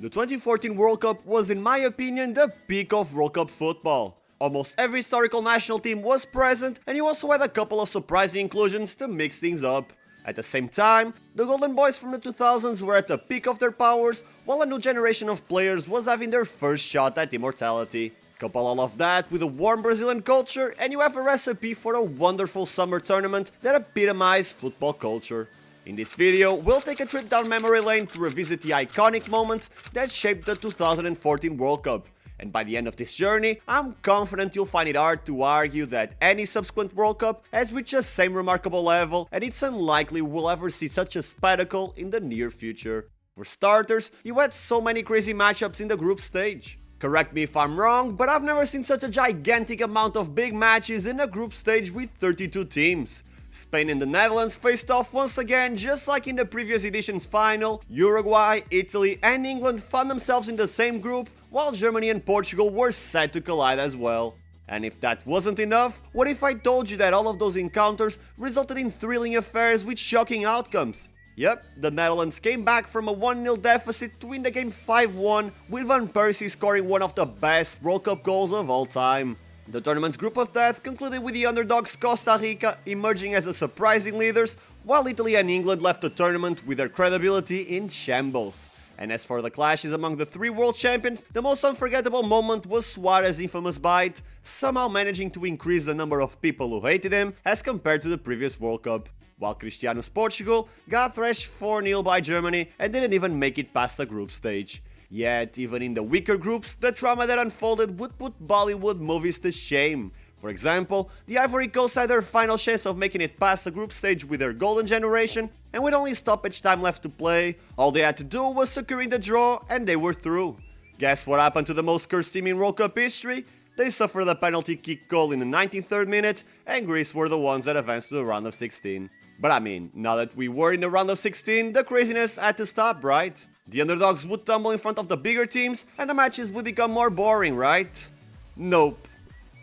The 2014 World Cup was, in my opinion, the peak of World Cup football. Almost every historical national team was present, and you also had a couple of surprising inclusions to mix things up. At the same time, the Golden Boys from the 2000s were at the peak of their powers, while a new generation of players was having their first shot at immortality. Couple all of that with a warm Brazilian culture, and you have a recipe for a wonderful summer tournament that epitomized football culture. In this video, we'll take a trip down memory lane to revisit the iconic moments that shaped the 2014 World Cup. And by the end of this journey, I'm confident you'll find it hard to argue that any subsequent World Cup has reached the same remarkable level, and it's unlikely we'll ever see such a spectacle in the near future. For starters, you had so many crazy matchups in the group stage. Correct me if I'm wrong, but I've never seen such a gigantic amount of big matches in a group stage with 32 teams. Spain and the Netherlands faced off once again, just like in the previous edition's final. Uruguay, Italy and England found themselves in the same group, while Germany and Portugal were set to collide as well. And if that wasn't enough, what if I told you that all of those encounters resulted in thrilling affairs with shocking outcomes? Yep, the Netherlands came back from a 1-0 deficit to win the game 5-1, with Van Persie scoring one of the best World Cup goals of all time. The tournament's group of death concluded with the underdogs Costa Rica emerging as the surprising leaders, while Italy and England left the tournament with their credibility in shambles. And as for the clashes among the three world champions, the most unforgettable moment was Suarez's infamous bite, somehow managing to increase the number of people who hated him as compared to the previous World Cup. While Cristiano's Portugal got thrashed 4-0 by Germany and didn't even make it past the group stage. Yet, even in the weaker groups, the drama that unfolded would put Bollywood movies to shame. For example, the Ivory Coast had their final chance of making it past the group stage with their golden generation, and with only stoppage time left to play, all they had to do was securing the draw and they were through. Guess what happened to the most cursed team in World Cup history? They suffered a penalty kick goal in the 93rd minute, and Greece were the ones that advanced to the round of 16. But I mean, now that we were in the round of 16, the craziness had to stop, right? The underdogs would tumble in front of the bigger teams, and the matches would become more boring, right? Nope,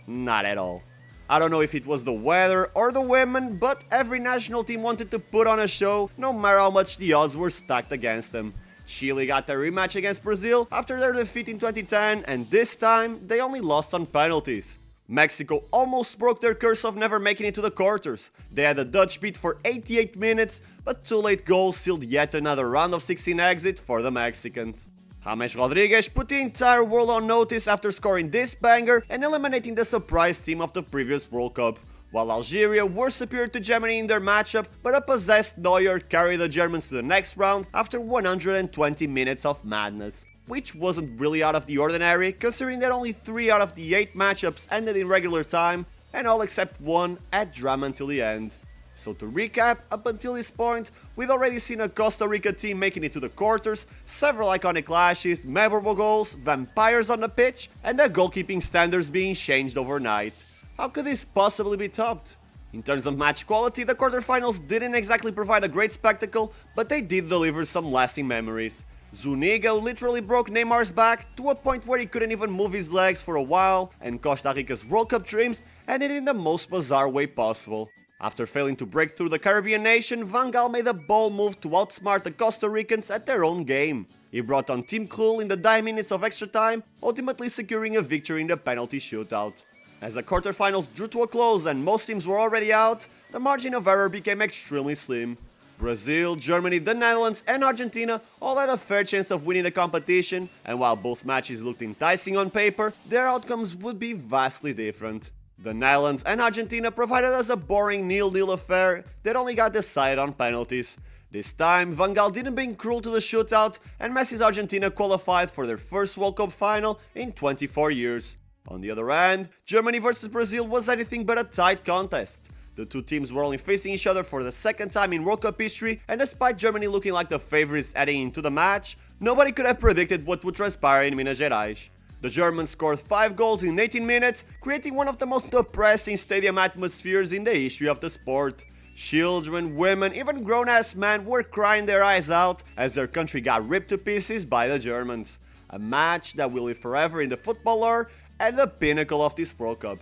not at all. I don't know if it was the weather or the women, but every national team wanted to put on a show, no matter how much the odds were stacked against them. Chile got their rematch against Brazil after their defeat in 2010, and this time they only lost on penalties. Mexico almost broke their curse of never making it to the quarters. They had a Dutch beat for 88 minutes, but two late goals sealed yet another round of 16 exit for the Mexicans. James Rodriguez put the entire world on notice after scoring this banger and eliminating the surprise team of the previous World Cup. While Algeria were superior to Germany in their matchup, but a possessed Neuer carried the Germans to the next round after 120 minutes of madness. Which wasn't really out of the ordinary, considering that only 3 out of the 8 matchups ended in regular time, and all except one had drama until the end. So to recap, up until this point, we'd already seen a Costa Rica team making it to the quarters, several iconic clashes, memorable goals, vampires on the pitch, and the goalkeeping standards being changed overnight. How could this possibly be topped? In terms of match quality, the quarterfinals didn't exactly provide a great spectacle, but they did deliver some lasting memories. Zuniga literally broke Neymar's back to a point where he couldn't even move his legs for a while, and Costa Rica's World Cup dreams ended in the most bizarre way possible. After failing to break through the Caribbean nation, Van Gaal made a bold move to outsmart the Costa Ricans at their own game. He brought on Team Krul in the 9 minutes of extra time, ultimately securing a victory in the penalty shootout. As the quarterfinals drew to a close and most teams were already out, the margin of error became extremely slim. Brazil, Germany, the Netherlands and Argentina all had a fair chance of winning the competition, and while both matches looked enticing on paper, their outcomes would be vastly different. The Netherlands and Argentina provided us a boring 0-0 affair that only got decided on penalties. This time, Van Gaal didn't bring Krul to the shootout, and Messi's Argentina qualified for their first World Cup final in 24 years. On the other hand, Germany vs Brazil was anything but a tight contest. The two teams were only facing each other for the second time in World Cup history, and despite Germany looking like the favorites heading into the match, nobody could have predicted what would transpire in Minas Gerais. The Germans scored 5 goals in 18 minutes, creating one of the most depressing stadium atmospheres in the history of the sport. Children, women, even grown-ass men were crying their eyes out as their country got ripped to pieces by the Germans. A match that will live forever in the football lore and the pinnacle of this World Cup.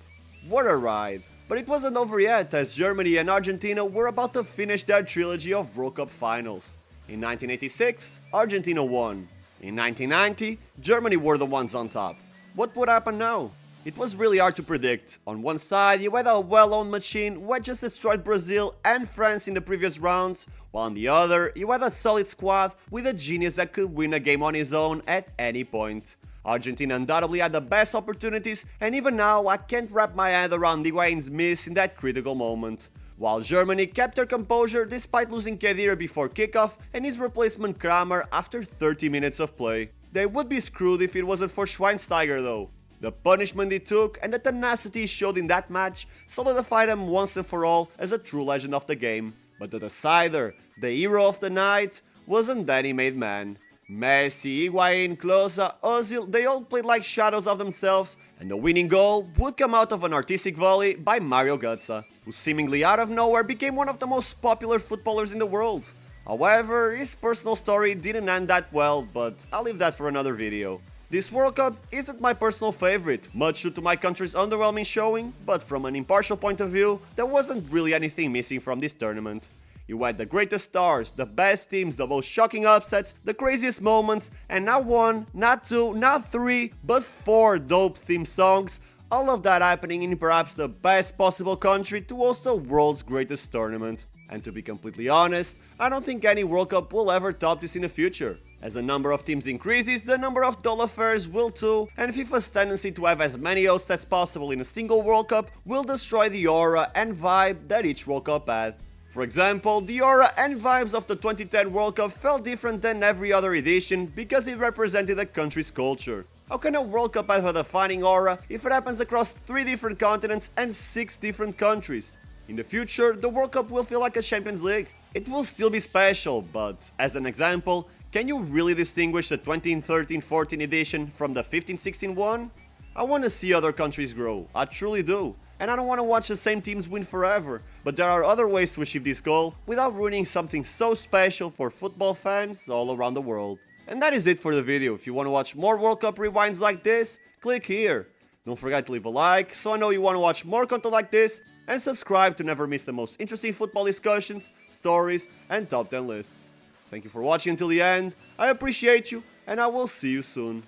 What a ride! But it wasn't over yet, as Germany and Argentina were about to finish their trilogy of World Cup finals. In 1986, Argentina won. In 1990, Germany were the ones on top. What would happen now? It was really hard to predict. On one side, you had a well-owned machine who had just destroyed Brazil and France in the previous rounds, while on the other, you had a solid squad with a genius that could win a game on his own at any point. Argentina undoubtedly had the best opportunities, and even now I can't wrap my head around Higuaín's miss in that critical moment. While Germany kept their composure despite losing Khedira before kickoff and his replacement Kramer after 30 minutes of play. They would be screwed if it wasn't for Schweinsteiger though. The punishment he took and the tenacity he showed in that match solidified him once and for all as a true legend of the game. But the decider, the hero of the night, wasn't Danny made man. Messi, Higuaín, Klose, Ozil, they all played like shadows of themselves, and the winning goal would come out of an artistic volley by Mario Götze, who seemingly out of nowhere became one of the most popular footballers in the world. However, his personal story didn't end that well, but I'll leave that for another video. This World Cup isn't my personal favorite, much due to my country's underwhelming showing, but from an impartial point of view, there wasn't really anything missing from this tournament. You had the greatest stars, the best teams, the most shocking upsets, the craziest moments, and not one, not two, not three, but 4 dope theme songs, all of that happening in perhaps the best possible country to host the world's greatest tournament. And to be completely honest, I don't think any World Cup will ever top this in the future. As the number of teams increases, the number of dull affairs will too, and FIFA's tendency to have as many hosts as possible in a single World Cup will destroy the aura and vibe that each World Cup had. For example, the aura and vibes of the 2010 World Cup felt different than every other edition because it represented a country's culture. How can a World Cup have a defining aura if it happens across 3 different continents and 6 different countries? In the future, the World Cup will feel like a Champions League. It will still be special, but as an example, can you really distinguish the 2013-14 edition from the 15-16 one? I want to see other countries grow, I truly do. And I don't want to watch the same teams win forever, but there are other ways to achieve this goal without ruining something so special for football fans all around the world. And that is it for the video. If you want to watch more World Cup rewinds like this, click here. Don't forget to leave a like so I know you want to watch more content like this, and subscribe to never miss the most interesting football discussions, stories, and top 10 lists. Thank you for watching until the end, I appreciate you, and I will see you soon.